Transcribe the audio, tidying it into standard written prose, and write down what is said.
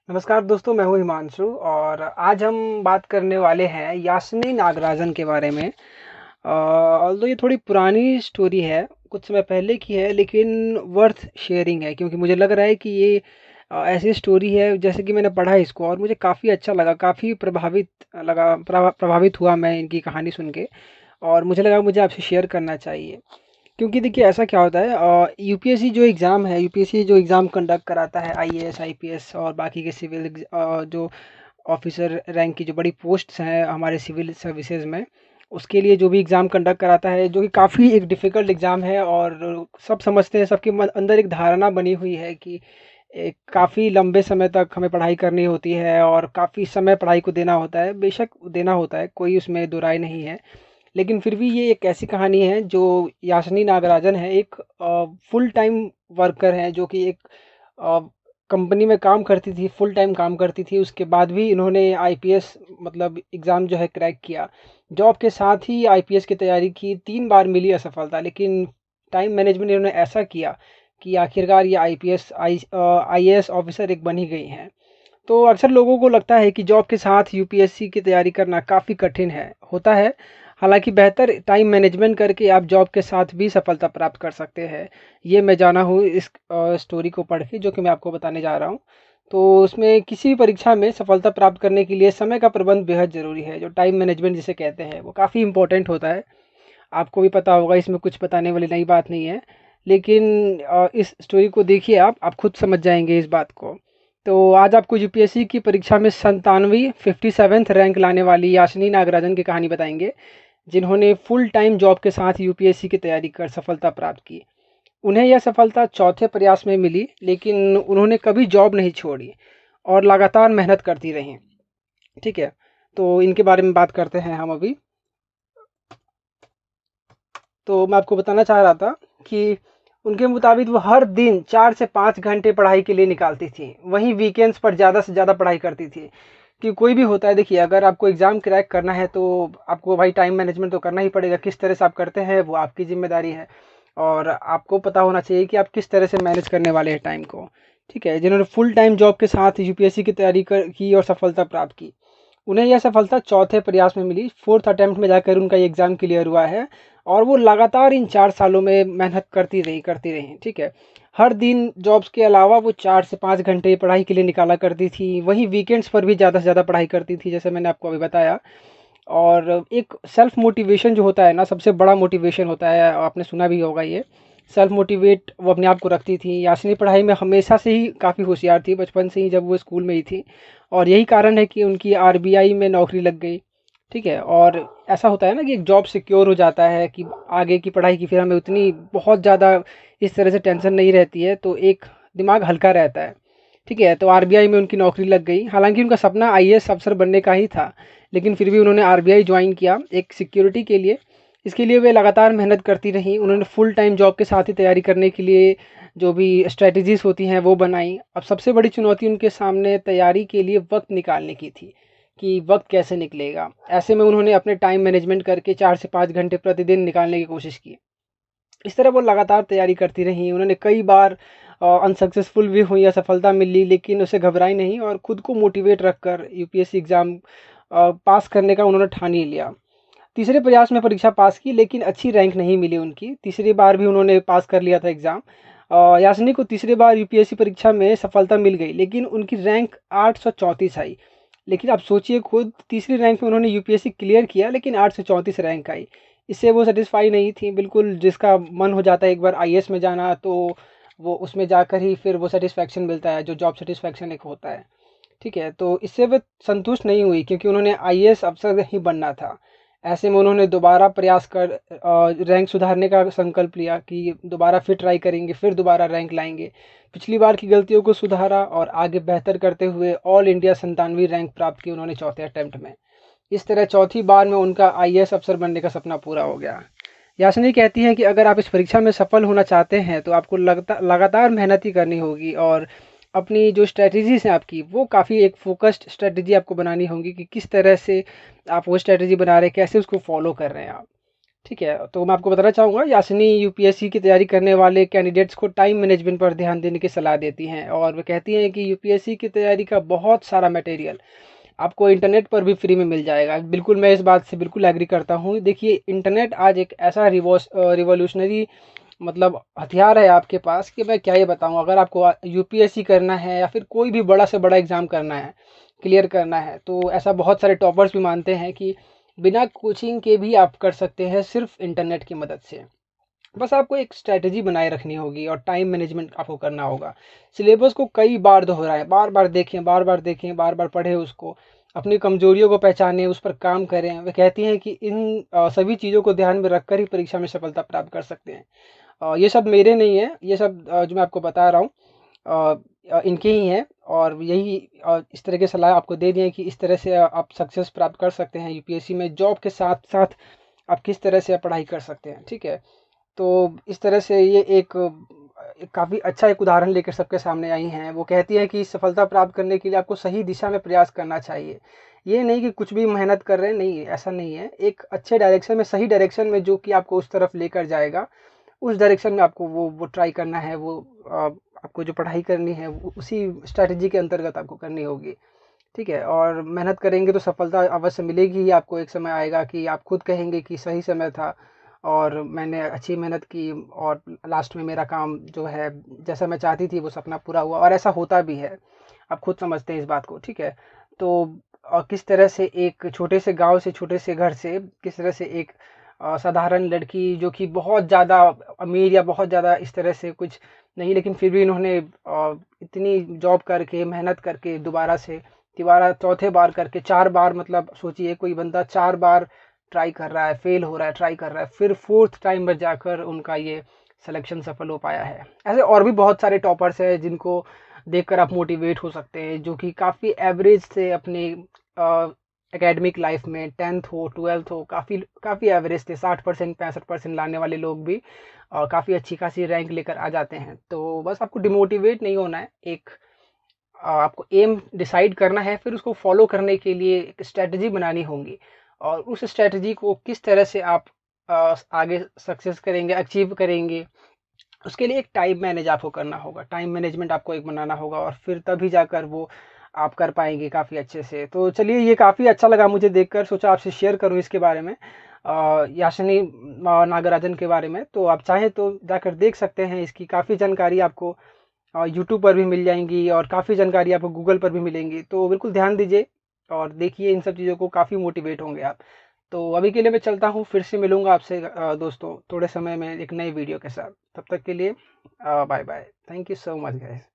नमस्कार दोस्तों, मैं हूँ हिमांशु और आज हम बात करने वाले हैं यास्मीन नागराजन के बारे में। ऑल्दो ये थोड़ी पुरानी स्टोरी है, कुछ समय पहले की है, लेकिन वर्थ शेयरिंग है क्योंकि मुझे लग रहा है कि ये ऐसी स्टोरी है जैसे कि मैंने पढ़ा है इसको और मुझे काफ़ी अच्छा लगा, काफ़ी प्रभावित लगा, प्रभावित हुआ मैं इनकी कहानी सुन के। और मुझे लगा मुझे आपसे शेयर करना चाहिए क्योंकि देखिए ऐसा क्या होता है, यूपीएससी जो एग्ज़ाम है, यूपीएससी जो एग्ज़ाम कंडक्ट कराता है, आईएएस आईपीएस और बाकी के सिविल जो ऑफिसर रैंक की जो बड़ी पोस्ट्स हैं हमारे सिविल सर्विसेज में, उसके लिए जो भी एग्ज़ाम कंडक्ट कराता है, जो कि काफ़ी एक डिफ़िकल्ट एग्ज़ाम है। और सब समझते हैं, सबके अंदर एक धारणा बनी हुई है कि एक काफ़ी लंबे समय तक हमें पढ़ाई करनी होती है और काफ़ी समय पढ़ाई को देना होता है। बेशक देना होता है, कोई उसमें दो राय नहीं है, लेकिन फिर भी ये एक ऐसी कहानी है जो यास्मीन नागराजन है, एक फुल टाइम वर्कर है जो कि एक कंपनी में काम करती थी, फुल टाइम काम करती थी। उसके बाद भी इन्होंने आईपीएस मतलब एग्ज़ाम जो है क्रैक किया। जॉब के साथ ही आईपीएस की तैयारी की, 3 बार मिली असफलता, लेकिन टाइम मैनेजमेंट इन्होंने ऐसा किया कि आखिरकार ये आईएएस ऑफिसर एक बन ही गई हैं। तो अक्सर लोगों को लगता है कि जॉब के साथ यूपीएससी की तैयारी करना काफ़ी कठिन है, होता है। हालांकि बेहतर टाइम मैनेजमेंट करके आप जॉब के साथ भी सफलता प्राप्त कर सकते हैं। ये मैं जाना हूँ इस स्टोरी को पढ़ के, जो कि मैं आपको बताने जा रहा हूँ। तो उसमें किसी भी परीक्षा में सफलता प्राप्त करने के लिए समय का प्रबंध बेहद ज़रूरी है, जो टाइम मैनेजमेंट जिसे कहते हैं वो काफ़ी इंपॉर्टेंट होता है। आपको भी पता होगा, इसमें कुछ बताने वाली नई बात नहीं है। लेकिन इस स्टोरी को देखिए, आप खुद समझ जाएंगे इस बात को। तो आज आपको यूपीएससी की परीक्षा में 97वीं 57th रैंक लाने वाली यास्मीन नागराजन की कहानी बताएंगे, जिन्होंने फुल टाइम जॉब के साथ यूपीएससी की तैयारी कर सफलता प्राप्त की। उन्हें यह सफलता चौथे प्रयास में मिली, लेकिन उन्होंने कभी जॉब नहीं छोड़ी और लगातार मेहनत करती रहीं। ठीक है, तो इनके बारे में बात करते हैं हम अभी। तो मैं आपको बताना चाह रहा था कि उनके मुताबिक वो हर दिन 4 से 5 घंटे पढ़ाई के लिए निकालती थी, वहीं वीकेंड्स पर ज़्यादा से ज़्यादा पढ़ाई करती थी। कि कोई भी होता है, देखिए अगर आपको एग्ज़ाम क्रैक करना है तो आपको भाई टाइम मैनेजमेंट तो करना ही पड़ेगा। किस तरह से आप करते हैं वो आपकी ज़िम्मेदारी है और आपको पता होना चाहिए कि आप किस तरह से मैनेज करने वाले हैं टाइम को। ठीक है, जिन्होंने फुल टाइम जॉब के साथ यूपीएससी की तैयारी की और सफलता प्राप्त की, उन्हें यह सफलता चौथे प्रयास में मिली। फोर्थ अटेम्प्ट में जाकर उनका ये एग्ज़ाम क्लियर हुआ है और वो लगातार इन 4 सालों में मेहनत करती रही। ठीक है, हर दिन जॉब्स के अलावा वो 4 से 5 घंटे पढ़ाई के लिए निकाला करती थी, वहीं वीकेंड्स पर भी ज़्यादा से ज़्यादा पढ़ाई करती थी, जैसे मैंने आपको अभी बताया। और एक सेल्फ मोटिवेशन जो होता है ना, सबसे बड़ा मोटिवेशन होता है, आपने सुना भी होगा ये। सेल्फ मोटिवेट वो अपने आप को रखती थी। यास्मीन पढ़ाई में हमेशा से ही काफ़ी होशियार थी, बचपन से ही जब वो स्कूल में ही थी, और यही कारण है कि उनकी आरबीआई में नौकरी लग गई। ठीक है, और ऐसा होता है ना कि एक जॉब सिक्योर हो जाता है कि आगे की पढ़ाई की फिर हमें उतनी बहुत ज़्यादा इस तरह से टेंशन नहीं रहती है, तो एक दिमाग हल्का रहता है। ठीक है, तो आरबीआई में उनकी नौकरी लग गई। हालांकि उनका सपना आईएएस अफसर बनने का ही था, लेकिन फिर भी उन्होंने आरबीआई ज्वाइन किया एक सिक्योरिटी के लिए। इसके लिए वे लगातार मेहनत करती रहीं। उन्होंने फुल टाइम जॉब के साथ ही तैयारी करने के लिए जो भी स्ट्रेटजीज होती हैं वो बनाई। अब सबसे बड़ी चुनौती उनके सामने तैयारी के लिए वक्त निकालने की थी, कि वक्त कैसे निकलेगा। ऐसे में उन्होंने अपने टाइम मैनेजमेंट करके 4 से 5 घंटे प्रतिदिन निकालने की कोशिश की। इस तरह वो लगातार तैयारी करती रहीं। उन्होंने कई बार अनसक्सेसफुल भी हुई, असफलता मिली, लेकिन उसे घबराई नहीं और खुद को मोटिवेट रखकर यूपीएससी एग्ज़ाम पास करने का उन्होंने ठान ही लिया। तीसरे प्रयास में परीक्षा पास की, लेकिन अच्छी रैंक नहीं मिली उनकी। तीसरी बार भी उन्होंने पास कर लिया था एग्ज़ाम। यास्मीन को तीसरी बार यूपीएससी परीक्षा में सफलता मिल गई, लेकिन उनकी रैंक 834 आई। लेकिन आप सोचिए खुद, तीसरी रैंक में उन्होंने यूपीएससी क्लियर किया, लेकिन 834 रैंक आई। इससे वो सेटिस्फाई नहीं थी बिल्कुल। जिसका मन हो जाता है एक बार आईएएस में जाना, तो वो उसमें जाकर ही फिर वो सेटिस्फैक्शन मिलता है, जो जॉब सेटिस्फैक्शन एक होता है। ठीक है, तो इससे वो संतुष्ट नहीं हुई क्योंकि उन्होंने आईएएस अफसर ही बनना था। ऐसे में उन्होंने दोबारा प्रयास कर रैंक सुधारने का संकल्प लिया कि दोबारा फिर ट्राई करेंगे, फिर दोबारा रैंक लाएंगे। पिछली बार की गलतियों को सुधारा और आगे बेहतर करते हुए ऑल इंडिया 97वीं रैंक प्राप्त की उन्होंने चौथे अटेम्प्ट में। इस तरह चौथी बार में उनका आईएएस अफसर बनने का सपना पूरा हो गया। याशिनी कहती हैं कि अगर आप इस परीक्षा में सफल होना चाहते हैं तो आपको लगातार मेहनत ही करनी होगी, और अपनी जो स्ट्रेटजीज हैं आपकी, वो काफ़ी एक फोकस्ड स्ट्रेटजी आपको बनानी होगी कि किस तरह से आप वो स्ट्रेटजी बना रहे हैं, कैसे उसको फॉलो कर रहे हैं आप। ठीक है, तो मैं आपको बताना चाहूँगा यासिनी यूपीएससी की तैयारी करने वाले कैंडिडेट्स को टाइम मैनेजमेंट पर ध्यान देने की सलाह देती हैं, और वो कहती हैं कि यूपीएससी की तैयारी का बहुत सारा मटेरियल आपको इंटरनेट पर भी फ्री में मिल जाएगा। बिल्कुल मैं इस बात से बिल्कुल एग्री करता हूँ। देखिए, इंटरनेट आज एक ऐसा रिवॉल्यूशनरी मतलब हथियार है आपके पास कि मैं क्या ही बताऊँ। अगर आपको यूपीएससी करना है या फिर कोई भी बड़ा से बड़ा एग्ज़ाम करना है, क्लियर करना है, तो ऐसा बहुत सारे टॉपर्स भी मानते हैं कि बिना कोचिंग के भी आप कर सकते हैं सिर्फ इंटरनेट की मदद से। बस आपको एक स्ट्रैटेजी बनाए रखनी होगी और टाइम मैनेजमेंट आपको करना होगा। सिलेबस को कई बार दोहराएं, बार बार देखें, बार बार देखें, बार बार पढ़ें उसको, अपनी कमजोरियों को पहचानें, उस पर काम करें। वे कहती हैं कि इन सभी चीज़ों को ध्यान में रखकर ही परीक्षा में सफलता प्राप्त कर सकते हैं। ये सब मेरे नहीं है, ये सब जो मैं आपको बता रहा हूँ इनके ही हैं, और यही इस तरह की सलाह आपको दे दिए कि इस तरह से आप सक्सेस प्राप्त कर सकते हैं यूपीएससी में। जॉब के साथ साथ आप किस तरह से पढ़ाई कर सकते हैं, ठीक है। तो इस तरह से ये एक काफ़ी अच्छा एक उदाहरण लेकर सबके सामने आई हैं। वो कहती है कि सफलता प्राप्त करने के लिए आपको सही दिशा में प्रयास करना चाहिए। ये नहीं कि कुछ भी मेहनत कर रहे हैं, नहीं, ऐसा नहीं है। एक अच्छे डायरेक्शन में, सही डायरेक्शन में, जो कि आपको उस तरफ लेकर जाएगा, उस डायरेक्शन में आपको वो ट्राई करना है। वो आपको जो पढ़ाई करनी है उसी स्ट्रैटेजी के अंतर्गत आपको करनी होगी, ठीक है। और मेहनत करेंगे तो सफलता अवश्य मिलेगी ही। आपको एक समय आएगा कि आप खुद कहेंगे कि सही समय था और मैंने अच्छी मेहनत की, और लास्ट में मेरा काम जो है जैसा मैं चाहती थी वो सपना पूरा हुआ, और ऐसा होता भी है। आप खुद समझते हैं इस बात को, ठीक है। तो किस तरह से एक छोटे से गांव से, छोटे से घर से, किस तरह से एक साधारण लड़की जो कि बहुत ज़्यादा अमीर या बहुत ज़्यादा इस तरह से कुछ नहीं, लेकिन फिर भी इन्होंने इतनी जॉब करके, मेहनत करके, दोबारा से तिबारा चौथे बार करके 4 बार, मतलब सोचिए कोई बंदा 4 बार ट्राई कर रहा है, फेल हो रहा है, ट्राई कर रहा है, फिर 4th टाइम में जाकर उनका ये सिलेक्शन सफल हो पाया है। ऐसे और भी बहुत सारे टॉपर्स हैं जिनको देखकर आप मोटिवेट हो सकते हैं, जो कि काफ़ी एवरेज से अपने एकेडमिक लाइफ में 10th हो, 12th हो, काफ़ी काफ़ी एवरेज थे। 60% 65% लाने वाले लोग भी काफ़ी अच्छी खासी रैंक लेकर आ जाते हैं। तो बस आपको डिमोटिवेट नहीं होना है, एक आपको एम डिसाइड करना है, फिर उसको फॉलो करने के लिए एक स्ट्रैटेजी बनानी होगी, और उस स्ट्रैटेजी को किस तरह से आप आगे सक्सेस करेंगे, अचीव करेंगे, उसके लिए एक टाइम मैनेज आपको करना होगा। टाइम मैनेजमेंट आपको एक बनाना होगा, और फिर तभी जाकर वो आप कर पाएंगे काफ़ी अच्छे से। तो चलिए, ये काफ़ी अच्छा लगा मुझे देखकर, सोचा आपसे शेयर करूं इसके बारे में, याशिनी नागराजन के बारे में। तो आप चाहें तो जाकर देख सकते हैं, इसकी काफ़ी जानकारी आपको यूट्यूब पर भी मिल जाएंगी, और काफ़ी जानकारी आपको गूगल पर भी मिलेंगी। तो बिल्कुल ध्यान दीजिए और देखिए इन सब चीज़ों को, काफ़ी मोटिवेट होंगे आप। तो अभी के लिए मैं चलता हूँ, फिर से मिलूंगा आपसे दोस्तों थोड़े समय में एक नई वीडियो के साथ। तब तक के लिए bye bye. Thank you so much guys.